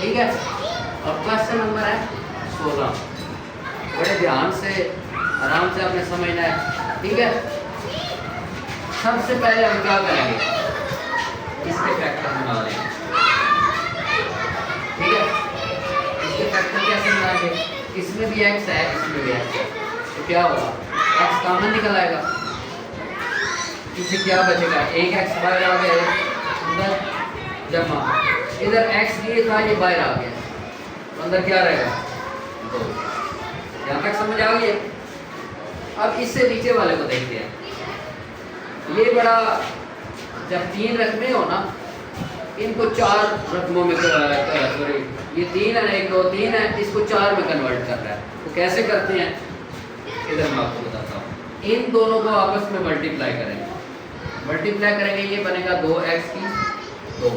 ठीक है। और क्वेश्चन नंबर है 16। बड़े ध्यान से आराम से आपने समझना है, ठीक है। सबसे पहले हम क्या करेंगे, इसके फैक्टर बना लेंगे, ठीक है। इसके फैक्टर कैसे बनाएंगे, इसमें भी x है इसमें भी x है, तो क्या होगा, x कॉमन निकल आएगा, इससे क्या बचेगा, एक x बाहर आ गया अंदर जमा, इधर x ये था ये बाहर आ गया, तो अंदर क्या रहेगा 2। यहाँ तक समझ आ गई। अब इससे नीचे वाले को देखते हैं। ये बड़ा, जब 3 रकमें हो ना, इनको 4 रकमों में सॉरी ये 3 है, 1 2 3 है, इसको 4 में कन्वर्ट कर रहा है, तो कैसे करते हैं इधर मैं आपको बताता हूँ। इन दोनों को आपस में मल्टीप्लाई करेंगे, मल्टीप्लाई करेंगे, ये बनेगा 2x की 2,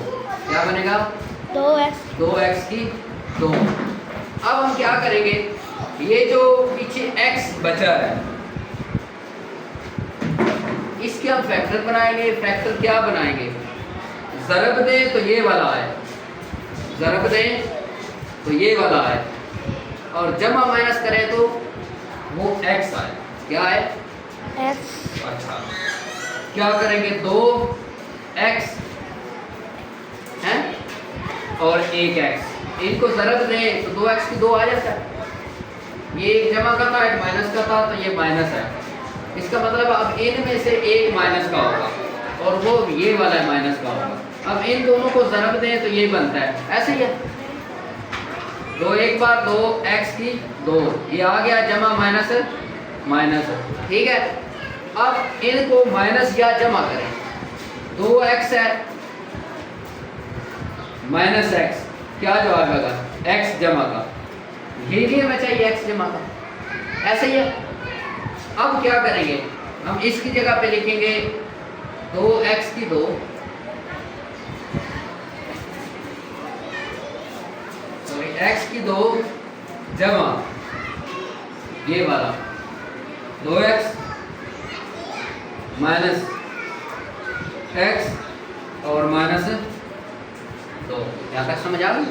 क्या बनेगा 2x की 2। अब हम क्या करेंगे, ये जो पीछे x बचा है इसके हम फैक्टर बनाएंगे। फैक्टर क्या बनाएंगे, ज़रब दें तो ये वाला है, ज़रब दें तो ये वाला है, और जमा माइनस करें तो वो x आए, क्या है x। अच्छा, क्या करेंगे 2x है और 1x, इनको ज़रब दें तो 2x की 2 आ जाता है। ये एक जमा का था एक माइनस का था, तो ये माइनस है, इसका मतलब अब इन में से एक माइनस का होगा और वो ये वाला माइनस का होगा। अब इन दोनों को ज़रब दें तो ये बनता है, ऐसे ही है 2 एक बार 2x की 2, ये आ गया जमा माइनस माइनस, ठीक है। अब इनको माइनस या जमा करें, 2x है माइनस x, क्या जवाब आएगा x जमा का, यही हमें चाहिए x जमा का, ऐसे ही है। अब क्या करेंगे, हम इसकी जगह पे लिखेंगे 2x की 2 सॉरी x की 2 जमा ये वाला 2x माइनस x और माइनस 2। यहाँ तक समझ आ गई।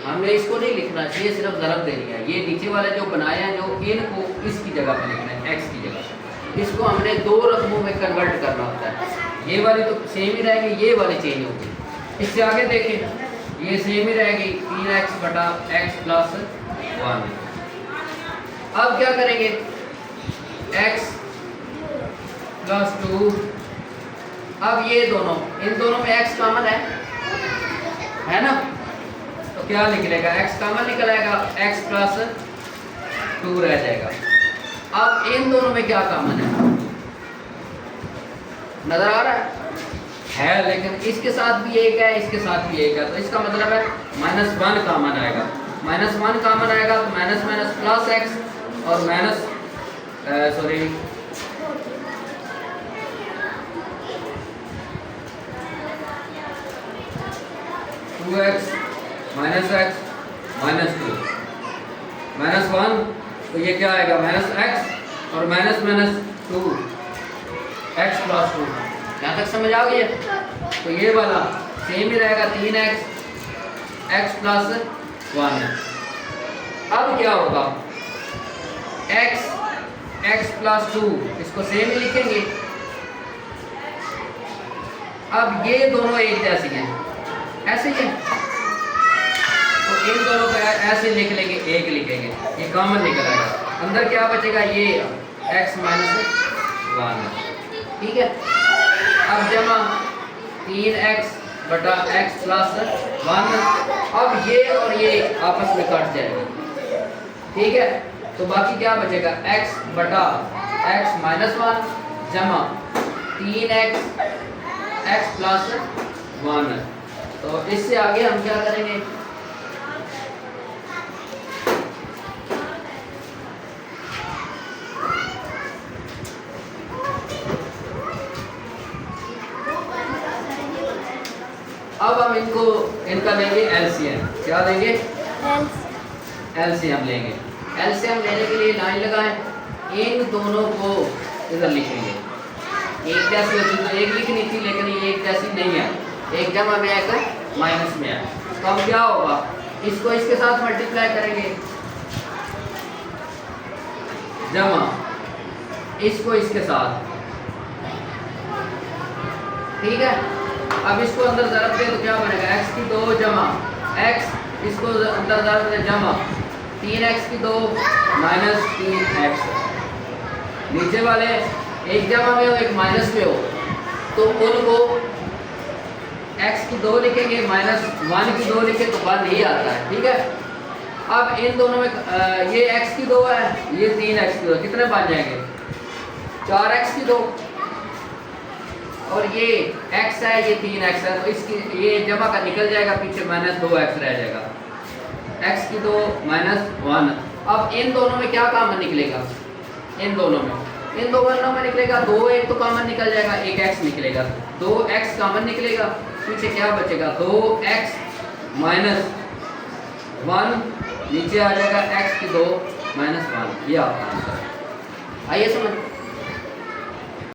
हमने इसको नहीं लिखना चाहिए, सिर्फ ज़रब देनी है। ये नीचे वाले जो बनाए हैं, जो इनको इसकी जगह पे लिखना है x की जगह, इसको हमने 2 रकमों में कन्वर्ट करना होता है। ये वाली तो सेम ही रहेगी, ये वाली चेंज होगी। इससे आगे देखें, ये सेम ही रहेगी 3x बटा x प्लस 1। अब क्या करेंगे, x प्लस 2, अब ये दोनों, इन दोनों में x कॉमन है ना, तो क्या निकलेगा, x कॉमन निकल आएगा, x प्लस 2 रह जाएगा। अब इन दोनों में क्या कॉमन है, नजर आ रहा है, लेकिन इसके साथ भी एक है, इसके साथ भी एक है, तो इसका मतलब है -1 कॉमन आएगा। -1 कॉमन आएगा तो माइनस माइनस प्लस x और minus sorry 2x minus x minus 2 -1, तो ये क्या आएगा -x और माइनस माइनस 2 x प्लस 2। यहाँ तक समझ आ गई है। तो ये वाला सेम ही रहेगा 3x x प्लस 1। अब क्या होगा, x प्लस 2 इसको सेम ही लिखेंगे। अब ये दोनों एक जैसी हैं, ऐसे ही है, तो इन दोनों को ऐसे लिख लेंगे, एक लिखेंगे, ये कॉमन निकल आएगा। अंदर क्या बचेगा, ये x माइनस 1, ठीक है। अब जमा 3x बटा x प्लस 1, अब ये और ये आपस में कट जाएगा, ठीक है। तो बाकी क्या बचेगा, x बटा x माइनस 1 जमा 3x x प्लस 1। तो इससे आगे हम क्या करेंगे, अब हम इनका लेंगे एलसीएम। क्या लेंगे, एलसीएम लेंगे। एलसीएम लेने के लिए लाइन लगाएं, इन दोनों को इधर लिखेंगे। एक जैसी होती तो एक लिखनी थी, लेकिन ये एक जैसी नहीं है, एक जमा में आएगा माइनस में है। तो अब क्या होगा, इसको इसके साथ मल्टीप्लाई करेंगे, जमा इसको इसके साथ, ठीक है। अब इसको अंदर ज़रब दे तो क्या बनेगा, x की 2 जमा x, इसको अंदर ज़रब दे जमा 3x की 2 माइनस 3x। नीचे वाले एक जमा में हो एक माइनस में हो तो उनको x की 2 लिखेंगे, माइनस 1 की 2 लिखे तो 1 ही आता है, ठीक है। अब इन दोनों में ये x की 2 है, ये 3x की 2, कितने बन जाएंगे, 4x की 2, और ये x है, ये 3x है, तो इसकी ये जमा का निकल जाएगा, पीछे माइनस 2x रह जाएगा, x की 2 माइनस 1। अब इन दोनों में क्या कॉमन निकलेगा, इन दोनों में निकलेगा 2, एक तो कॉमन निकल जाएगा, एक x निकलेगा, 2x कॉमन निकलेगा, पीछे क्या बचेगा 2x माइनस 1, नीचे आ जाएगा x की 2 माइनस 1, ये आपका आंसर है। आइए समझ।